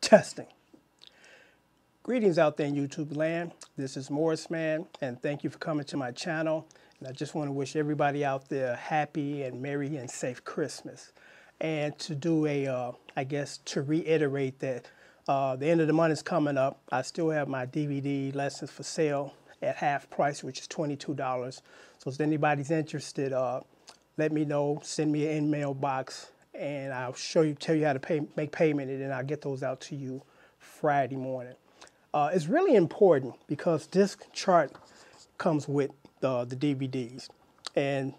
Testing. Greetings out there in YouTube land. This is Morris Man, and thank you for coming to my channel. And I just want to wish everybody out there a happy and merry and safe Christmas. And to do a, I guess, to reiterate that the end of the month is coming up. I still have my DVD lessons for sale at half price, which is $22. So if anybody's interested, let me know, send me an email box, and I'll tell you how to make payment, and then I'll get those out to you Friday morning. It's really important because this chart comes with the DVDs, and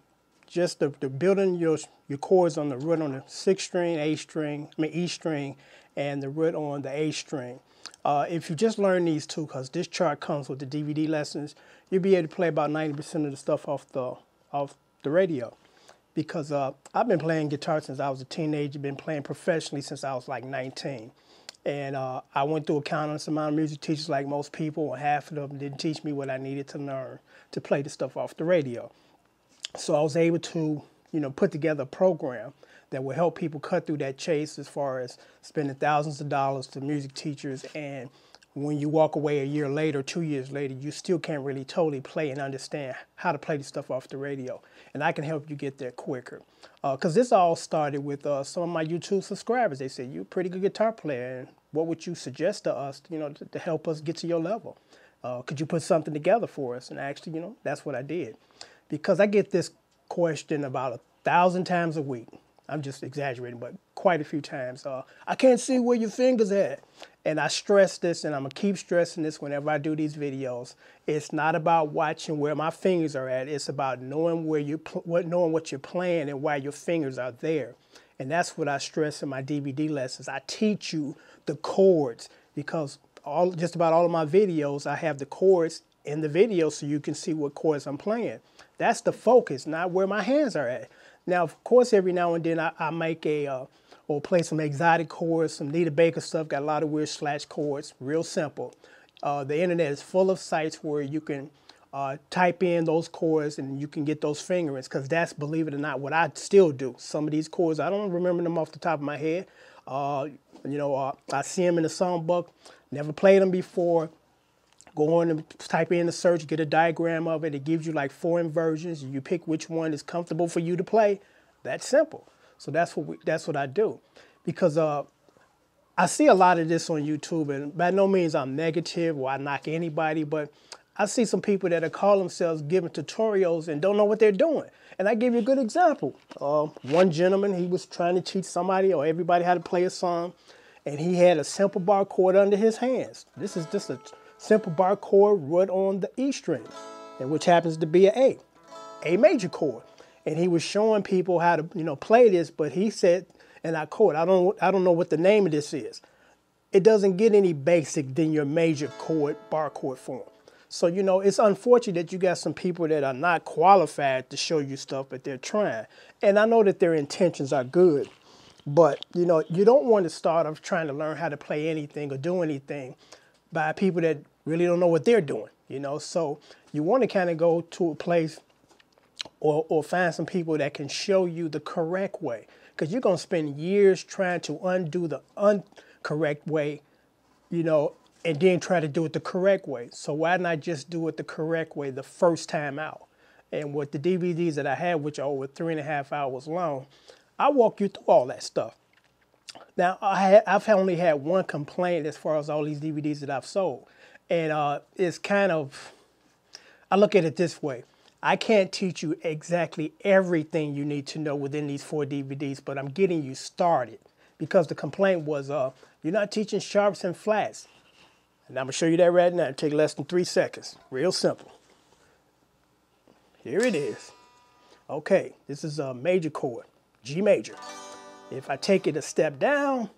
just the building your chords on the root on the 6th string, E string, and the root on the A string. If you just learn these two, because this chart comes with the DVD lessons, you'll be able to play about 90% of the stuff off the radio. Because I've been playing guitar since I was a teenager, been playing professionally since I was like 19. And I went through a countless amount of music teachers like most people, and half of them didn't teach me what I needed to learn to play the stuff off the radio. So I was able to, put together a program that will help people cut through that chase as far as spending thousands of dollars to music teachers. And when you walk away a year later, 2 years later, you still can't really totally play and understand how to play the stuff off the radio. And I can help you get there quicker. Because this all started with some of my YouTube subscribers. They said, you're a pretty good guitar player, and what would you suggest to us, to help us get to your level? Could you put something together for us? And actually, that's what I did. Because I get this question about 1,000 times a week. I'm just exaggerating, but quite a few times. I can't see where your finger's at. And I stress this, and I'm going to keep stressing this whenever I do these videos. It's not about watching where my fingers are at. It's about knowing knowing what you're playing and why your fingers are there. And that's what I stress in my DVD lessons. I teach you the chords, because just about all of my videos, I have the chords in the video so you can see what chords I'm playing. That's the focus, not where my hands are at. Now, of course, every now and then I make or play some exotic chords, some Nita Baker stuff, got a lot of weird slash chords, real simple. The internet is full of sites where you can type in those chords and you can get those fingerings, because that's, believe it or not, what I still do. Some of these chords, I don't remember them off the top of my head. I see them in the songbook, never played them before. Go on and type in the search, get a diagram of it. It gives you like 4 inversions. You pick which one is comfortable for you to play. That's simple. So that's what I do. Because I see a lot of this on YouTube, and by no means I'm negative or I knock anybody, but I see some people that call themselves giving tutorials and don't know what they're doing. And I give you a good example. One gentleman, he was trying to teach somebody or everybody how to play a song, and he had a simple bar chord under his hands. This is just a simple bar chord root on the E string, and which happens to be an A major chord. And he was showing people how to, play this, but he said, and I quote, I don't know what the name of this is. It doesn't get any basic than your major chord, bar chord form. So, it's unfortunate that you got some people that are not qualified to show you stuff, but they're trying. And I know that their intentions are good, but, you don't want to start off trying to learn how to play anything or do anything by people that really don't know what they're doing, So you want to kind of go to a place or find some people that can show you the correct way, because you're going to spend years trying to undo the incorrect way, and then try to do it the correct way. So why not just do it the correct way the first time out? And with the DVDs that I have, which are over 3.5 hours long, I walk you through all that stuff. Now, I've only had one complaint as far as all these DVDs that I've sold. And it's kind of, I look at it this way. I can't teach you exactly everything you need to know within these 4 DVDs, but I'm getting you started. Because the complaint was, you're not teaching sharps and flats. And I'm going to show you that right now. It'll take less than 3 seconds. Real simple. Here it is. Okay, this is a major chord, G major. If I take it a step down,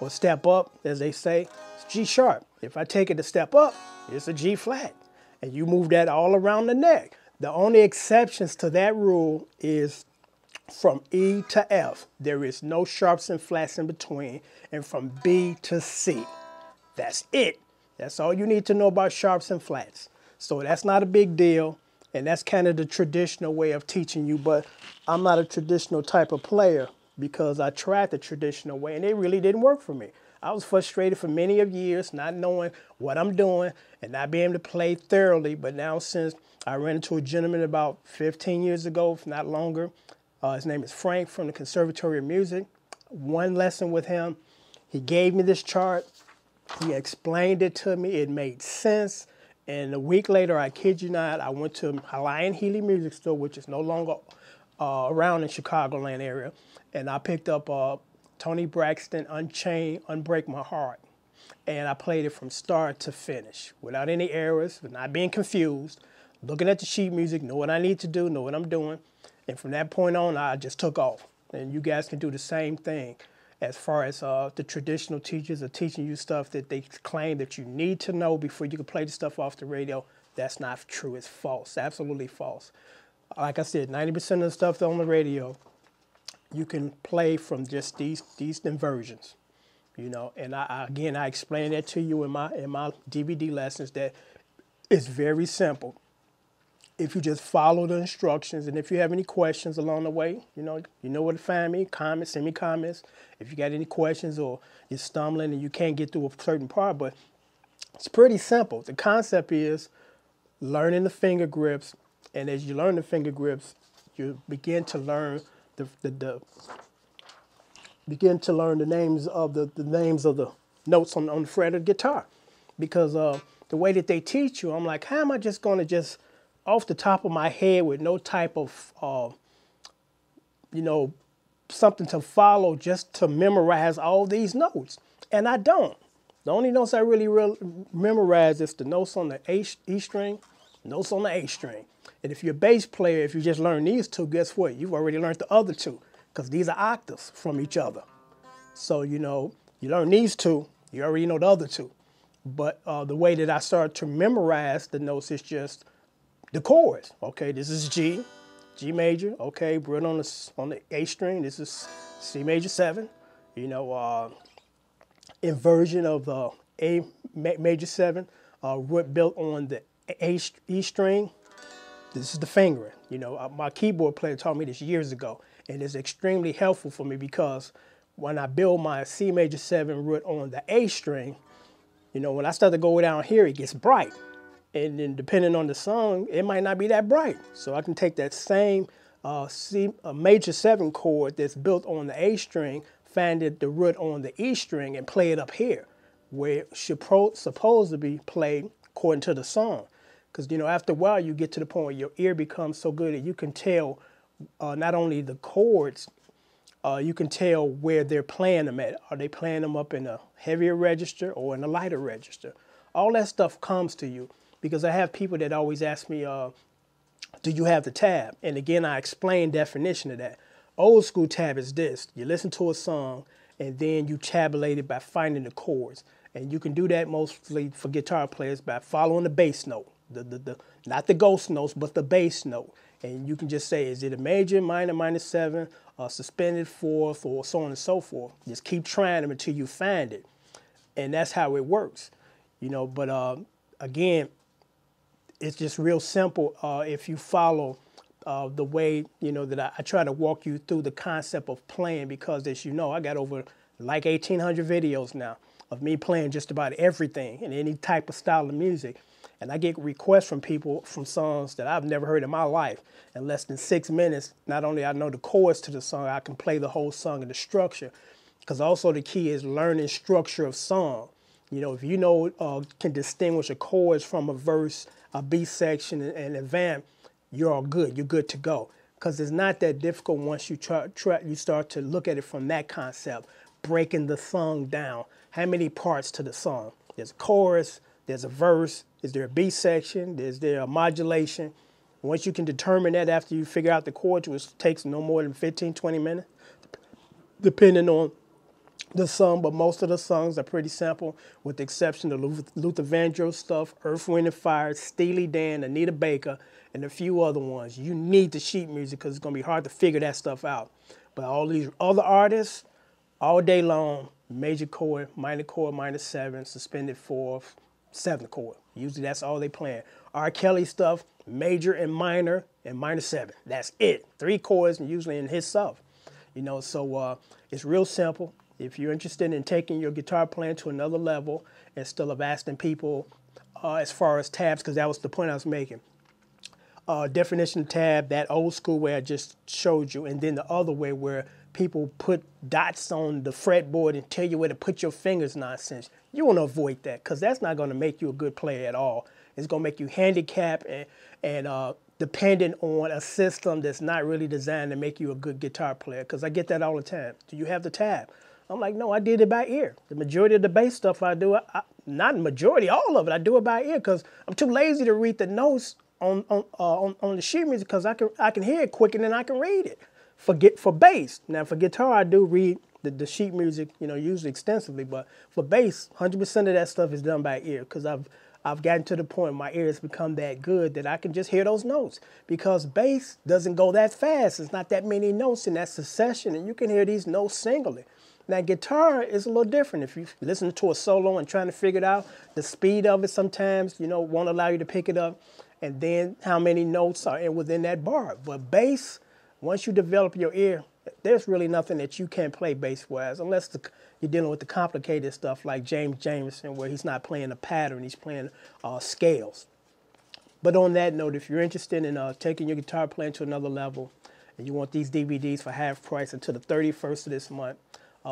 or step up, as they say, it's G sharp. If I take it a step up, it's a G flat. And you move that all around the neck. The only exceptions to that rule is from E to F. There is no sharps and flats in between. And from B to C. That's it. That's all you need to know about sharps and flats. So that's not a big deal. And that's kind of the traditional way of teaching you. But I'm not a traditional type of player, because I tried the traditional way and it really didn't work for me. I was frustrated for many of years, not knowing what I'm doing and not being able to play thoroughly. But now since I ran into a gentleman about 15 years ago, if not longer, his name is Frank from the Conservatory of Music. One lesson with him, he gave me this chart. He explained it to me. It made sense. And a week later, I kid you not, I went to Hawaiian Healy Music Store, which is no longer around in Chicagoland area. And I picked up Tony Braxton, Unchained, Unbreak My Heart. And I played it from start to finish without any errors, not being confused, looking at the sheet music, know what I need to do, know what I'm doing. And from that point on, I just took off. And you guys can do the same thing as far as the traditional teachers are teaching you stuff that they claim that you need to know before you can play the stuff off the radio. That's not true. It's false. Absolutely false. Like I said, 90% of the stuff on the radio, you can play from just these inversions, you know. And again, I explain that to you in my DVD lessons that it's very simple. If you just follow the instructions, and if you have any questions along the way, you know where to find me. Comments, send me comments. If you got any questions or you're stumbling and you can't get through a certain part, but it's pretty simple. The concept is learning the finger grips, and as you learn the finger grips, you begin to learn the names of the notes on the fret of the guitar, because the way that they teach you, I'm like, how am I just going to just off the top of my head with no type of, something to follow just to memorize all these notes? And I don't. The only notes I really memorize is the notes on the E string, notes on the A string. And if you're a bass player, if you just learn these two, guess what? You've already learned the other two, because these are octaves from each other. So, you learn these two, you already know the other two. But the way that I started to memorize the notes is just the chords. Okay, this is G major. Okay, Root on the A string. This is C major 7. Inversion of the A major 7. Root built on the E string. This is the fingering. My keyboard player taught me this years ago, and it's extremely helpful for me, because when I build my C major 7 root on the A string, when I start to go down here, it gets bright. And then depending on the song, it might not be that bright. So I can take that same C major 7 chord that's built on the A string, find the root on the E string, and play it up here, where it should supposed to be played according to the song. Because, after a while, you get to the point where your ear becomes so good that you can tell not only the chords, you can tell where they're playing them at. Are they playing them up in a heavier register or in a lighter register? All that stuff comes to you. Because I have people that always ask me, do you have the tab? And again, I explain definition of that. Old school tab is this. You listen to a song, and then you tabulate it by finding the chords. And you can do that mostly for guitar players by following the bass note. Not the ghost notes, but the bass note. And you can just say, is it a major, minor, minor 7, suspended 4th, or so on and so forth. Just keep trying them until you find it. And that's how it works. But again, it's just real simple if you follow the way, that I try to walk you through the concept of playing, because as you know, I got over like 1,800 videos now of me playing just about everything in any type of style of music. And I get requests from people from songs that I've never heard in my life. In less than 6 minutes, not only I know the chords to the song, I can play the whole song and the structure. Because also the key is learning structure of song. If you can distinguish a chorus from a verse, a B section, and a vamp, you're all good. You're good to go. Because it's not that difficult once you you start to look at it from that concept, breaking the song down. How many parts to the song? There's a chorus, there's a verse, is there a B section, is there a modulation? Once you can determine that after you figure out the chords, which takes no more than 15, 20 minutes, depending on the song, but most of the songs are pretty simple, with the exception of Luther Vandross stuff, Earth, Wind and Fire, Steely Dan, Anita Baker, and a few other ones. You need the sheet music because it's going to be hard to figure that stuff out. But all these other artists, all day long, major chord, minor 7, suspended 4th, 7th chord. Usually that's all they playing. R. Kelly stuff, major and minor 7. That's it. 3 chords, and usually in his stuff. So it's real simple. If you're interested in taking your guitar playing to another level instead of asking people as far as tabs, because that was the point I was making. Definition tab, that old school way I just showed you, and then the other way where people put dots on the fretboard and tell you where to put your fingers nonsense. You want to avoid that because that's not going to make you a good player at all. It's going to make you handicapped and dependent on a system that's not really designed to make you a good guitar player, because I get that all the time. Do you have the tab? I'm like, no, I did it by ear. The majority of the bass stuff I do, not the majority, all of it, I do it by ear because I'm too lazy to read the notes on the sheet music because I can hear it quicker than I can read it. For bass. Now for guitar, I do read the sheet music, usually extensively, but for bass, 100% of that stuff is done by ear because I've gotten to the point my ear has become that good that I can just hear those notes, because bass doesn't go that fast. It's not that many notes in that succession, and you can hear these notes singly. Now guitar is a little different. If you listen to a solo and trying to figure it out, the speed of it sometimes, won't allow you to pick it up, and then how many notes are within that bar. But bass, once you develop your ear, there's really nothing that you can't play bass-wise, unless you're dealing with the complicated stuff like James Jamerson, where he's not playing a pattern, he's playing scales. But on that note, if you're interested in taking your guitar playing to another level, and you want these DVDs for half price until the 31st of this month,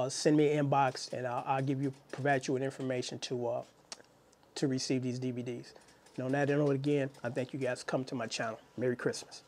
send me an inbox, and I'll provide you with information to receive these DVDs. On that note, again, I thank you guys for coming to my channel. Merry Christmas.